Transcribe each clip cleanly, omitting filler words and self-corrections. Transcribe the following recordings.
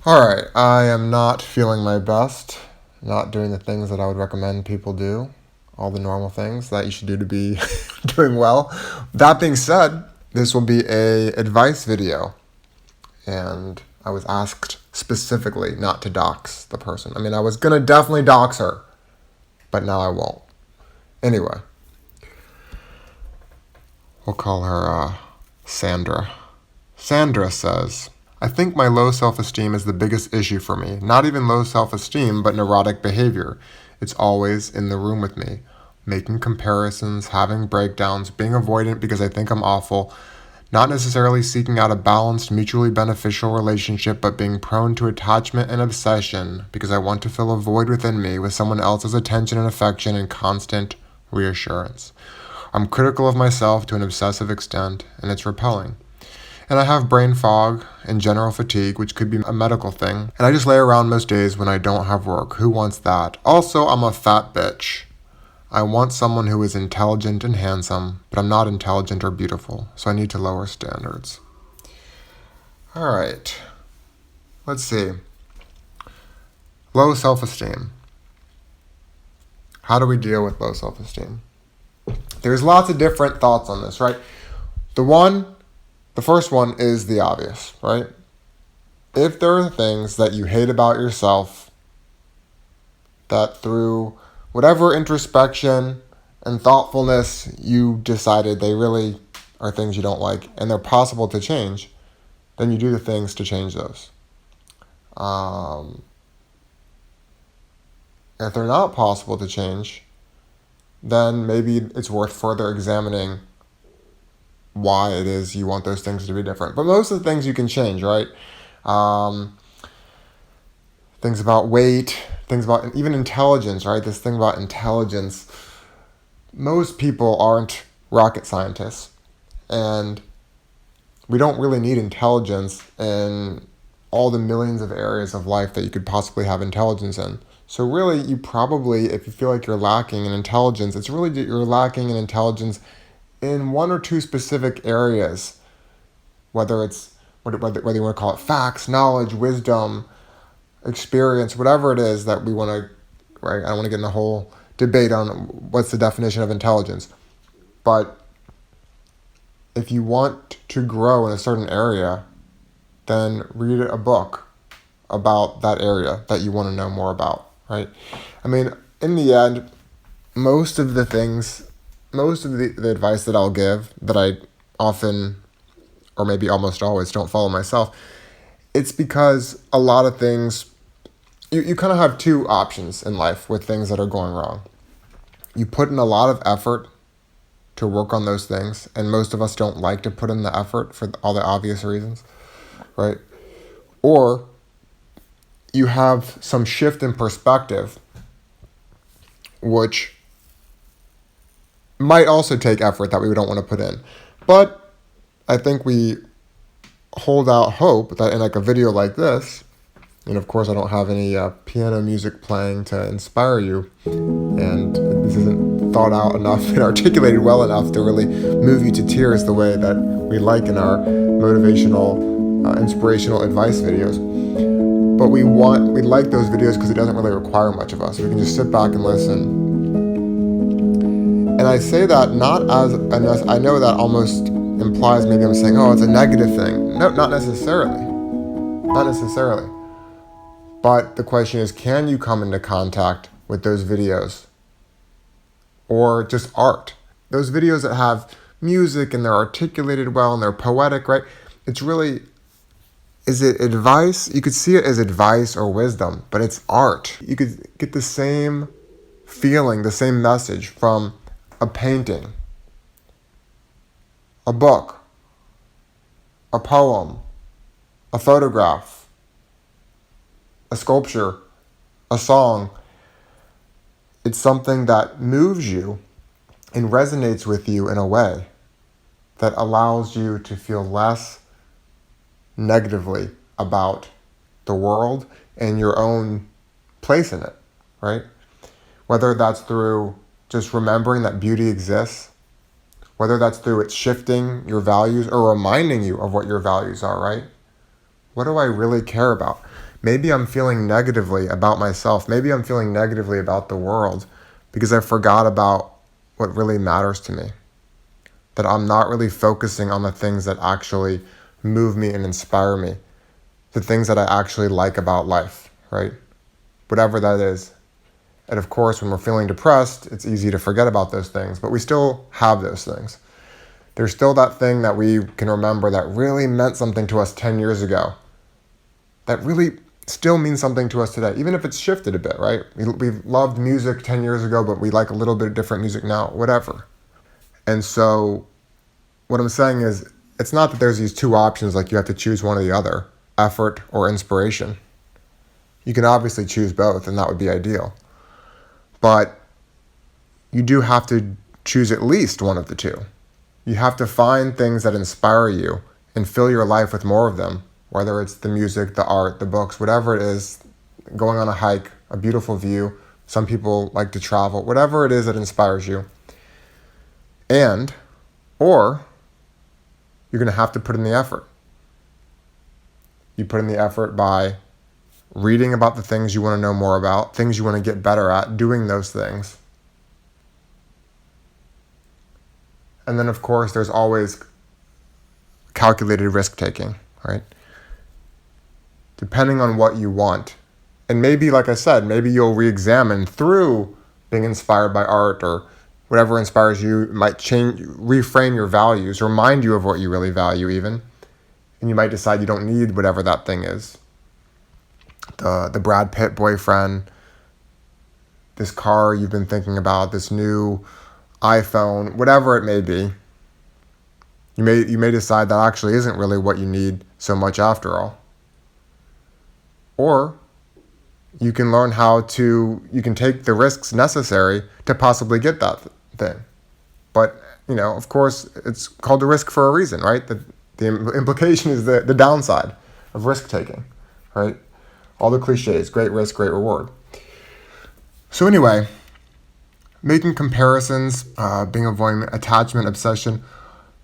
Alright, I am not feeling my best, not doing the things that I would recommend people do, all the normal things that you should do to be doing well. That being said, this will be a advice video, and I was asked specifically not to dox the person. I mean, I was gonna definitely dox her, but now I won't. Anyway, we'll call her Sandra. Sandra says, I think my low self-esteem is the biggest issue for me. Not even low self-esteem, but neurotic behavior. It's always in the room with me. Making comparisons, having breakdowns, being avoidant because I think I'm awful. Not necessarily seeking out a balanced, mutually beneficial relationship, but being prone to attachment and obsession because I want to fill a void within me with someone else's attention and affection and constant reassurance. I'm critical of myself to an obsessive extent, and it's repelling. And I have brain fog and general fatigue, which could be a medical thing. And I just lay around most days when I don't have work. Who wants that? Also, I'm a fat bitch. I want someone who is intelligent and handsome, but I'm not intelligent or beautiful, so I need to lower standards. All right. Let's see. Low self-esteem. How do we deal with low self-esteem? There's lots of different thoughts on this, right? The first one is the obvious, right? If there are things that you hate about yourself that through whatever introspection and thoughtfulness you decided they really are things you don't like and they're possible to change, then you do the things to change those. If they're not possible to change, then maybe it's worth further examining why it is you want those things to be different. But most of the things you can change, right? Things about weight, things about even intelligence, right? This thing about intelligence. Most people aren't rocket scientists. And we don't really need intelligence in all the millions of areas of life that you could possibly have intelligence in. So really, you probably, if you feel like you're lacking in intelligence, it's really that you're lacking in intelligence in one or two specific areas, whether you want to call it facts, knowledge, wisdom, experience, whatever it is that we want to, right? I don't want to get in a whole debate on what's the definition of intelligence. But if you want to grow in a certain area, then read a book about that area that you want to know more about, right? I mean, in the end, most of the advice that I'll give that I often, or maybe almost always, don't follow myself, it's because a lot of things, you kind of have two options in life with things that are going wrong. You put in a lot of effort to work on those things, and most of us don't like to put in the effort for all the obvious reasons, right? Or you have some shift in perspective, which might also take effort that we don't want to put in. But I think we hold out hope that in like a video like this, and of course I don't have any piano music playing to inspire you, and this isn't thought out enough and articulated well enough to really move you to tears the way that we like in our motivational, inspirational advice videos. But we like those videos because it doesn't really require much of us. We can just sit back and listen. And I say that not as I know that almost implies maybe I'm saying, oh, it's a negative thing. No, not necessarily. Not necessarily. But the question is, can you come into contact with those videos? Or just art? Those videos that have music and they're articulated well and they're poetic, right? It's really, is it advice? You could see it as advice or wisdom, but it's art. You could get the same feeling, the same message from a painting, a book, a poem, a photograph, a sculpture, a song. It's something that moves you and resonates with you in a way that allows you to feel less negatively about the world and your own place in it, right? Whether that's through just remembering that beauty exists, whether that's through it shifting your values or reminding you of what your values are, right? What do I really care about? Maybe I'm feeling negatively about myself. Maybe I'm feeling negatively about the world because I forgot about what really matters to me. That I'm not really focusing on the things that actually move me and inspire me. The things that I actually like about life, right? Whatever that is. And of course, when we're feeling depressed, it's easy to forget about those things, but we still have those things. There's still that thing that we can remember that really meant something to us 10 years ago. That really still means something to us today, even if it's shifted a bit, right? We loved music 10 years ago, but we like a little bit of different music now, whatever. And so what I'm saying is, it's not that there's these two options, like you have to choose one or the other, effort or inspiration. You can obviously choose both, and that would be ideal. But you do have to choose at least one of the two. You have to find things that inspire you and fill your life with more of them, whether it's the music, the art, the books, whatever it is, going on a hike, a beautiful view. Some people like to travel, whatever it is that inspires you. Or you're going to have to put in the effort. You put in the effort by reading about the things you want to know more about, things you want to get better at, doing those things. And then, of course, there's always calculated risk-taking, right? Depending on what you want. And maybe, like I said, maybe you'll re-examine through being inspired by art or whatever inspires you. It might change, reframe your values, remind you of what you really value even. And you might decide you don't need whatever that thing is. The Brad Pitt boyfriend, this car you've been thinking about, this new iPhone, whatever it may be. You may decide that actually isn't really what you need so much after all. Or you can learn you can take the risks necessary to possibly get that thing. But, of course, it's called a risk for a reason, right? The implication is the downside of risk-taking, right? All the cliches, great risk, great reward. So anyway, making comparisons, being avoidant, attachment, obsession,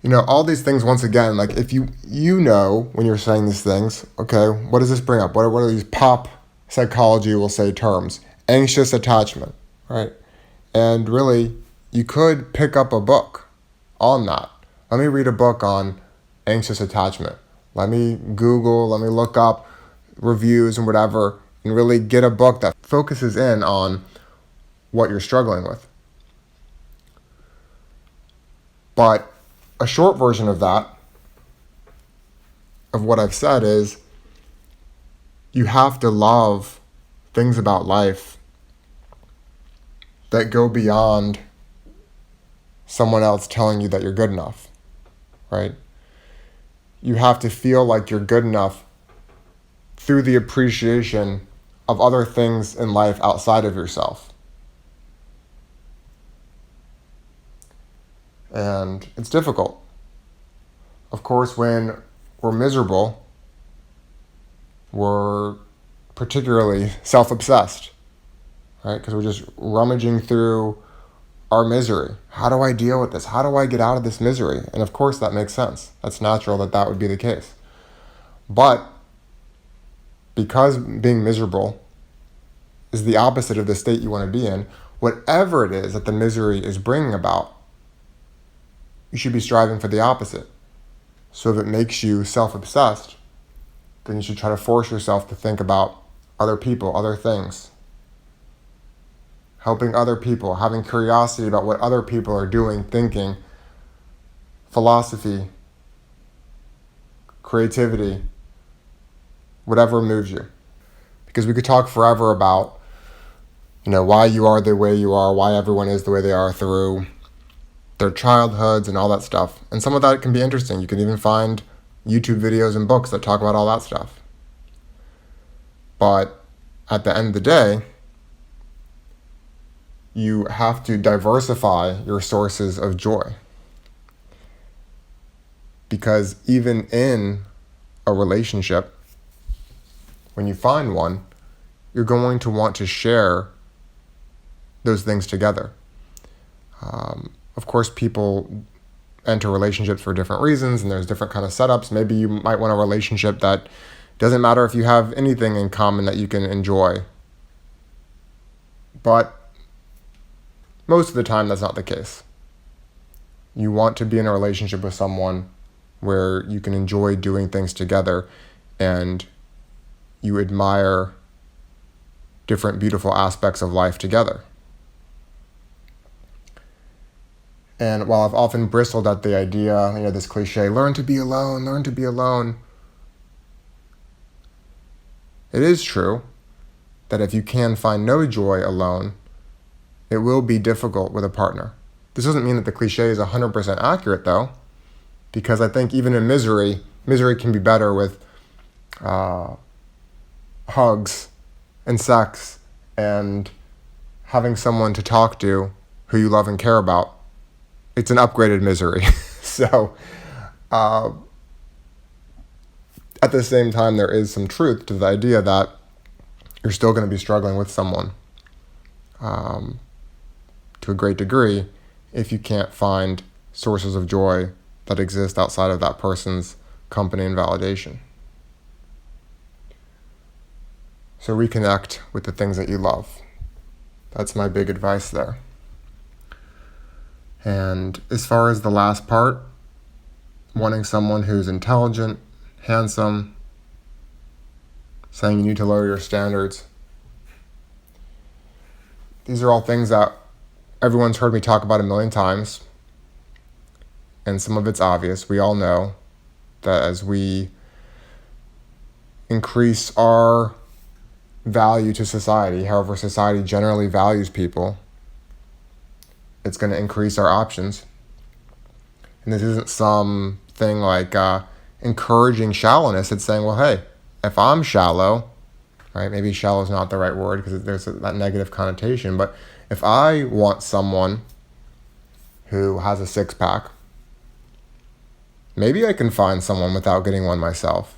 all these things, once again, like if you know when you're saying these things, okay, what does this bring up? What are these pop psychology will say terms? Anxious attachment, right? And really, you could pick up a book on that. Let me read a book on anxious attachment. Let me look up reviews and whatever, and really get a book that focuses in on what you're struggling with. But a short version of that, of what I've said, is you have to love things about life that go beyond someone else telling you that you're good enough, right? You have to feel like you're good enough through the appreciation of other things in life outside of yourself. And it's difficult. Of course, when we're miserable, we're particularly self-obsessed, right? Because we're just rummaging through our misery. How do I deal with this? How do I get out of this misery? And of course, that makes sense. That's natural that would be the case. But because being miserable is the opposite of the state you want to be in, whatever it is that the misery is bringing about, you should be striving for the opposite. So if it makes you self-obsessed, then you should try to force yourself to think about other people, other things. Helping other people, having curiosity about what other people are doing, thinking, philosophy, creativity, whatever moves you. Because we could talk forever about, why you are the way you are, why everyone is the way they are through their childhoods and all that stuff. And some of that can be interesting. You can even find YouTube videos and books that talk about all that stuff. But at the end of the day, you have to diversify your sources of joy. Because even in a relationship, when you find one, you're going to want to share those things together. Of course, people enter relationships for different reasons, and there's different kind of setups. Maybe you might want a relationship that Doesn't matter if you have anything in common that you can enjoy. But most of the time, that's not the case. You want to be in a relationship with someone where you can enjoy doing things together and you admire different beautiful aspects of life together. And while I've often bristled at the idea, this cliche, learn to be alone, learn to be alone, it is true that if you can find no joy alone, it will be difficult with a partner. This doesn't mean that the cliche is 100% accurate, though, because I think even in misery can be better with hugs and sex and having someone to talk to who you love and care about. It's an upgraded misery. So, at the same time, there is some truth to the idea that you're still going to be struggling with someone to a great degree if you can't find sources of joy that exist outside of that person's company and validation. So reconnect with the things that you love. That's my big advice there. And as far as the last part, wanting someone who's intelligent, handsome, saying you need to lower your standards. These are all things that everyone's heard me talk about a million times. And some of it's obvious. We all know that as we increase our value to society, however society generally values people, it's going to increase our options. And this isn't something like encouraging shallowness. It's saying, well, hey, if I'm shallow, right? Maybe shallow is not the right word because there's that negative connotation. But if I want someone who has a six-pack, maybe I can find someone without getting one myself.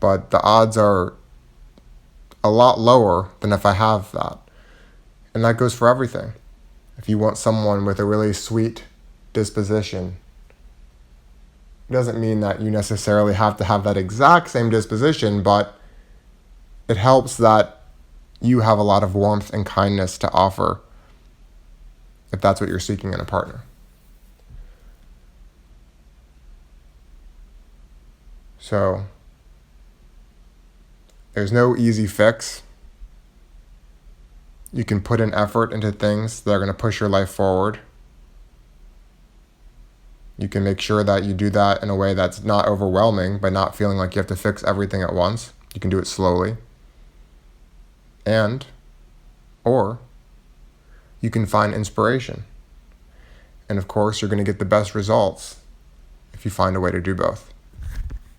But the odds are a lot lower than if I have that. And that goes for everything. If you want someone with a really sweet disposition, it doesn't mean that you necessarily have to have that exact same disposition, but it helps that you have a lot of warmth and kindness to offer if that's what you're seeking in a partner. So, there's no easy fix. You can put in effort into things that are going to push your life forward. You can make sure that you do that in a way that's not overwhelming by not feeling like you have to fix everything at once. You can do it slowly. Or you can find inspiration. And of course, you're going to get the best results if you find a way to do both.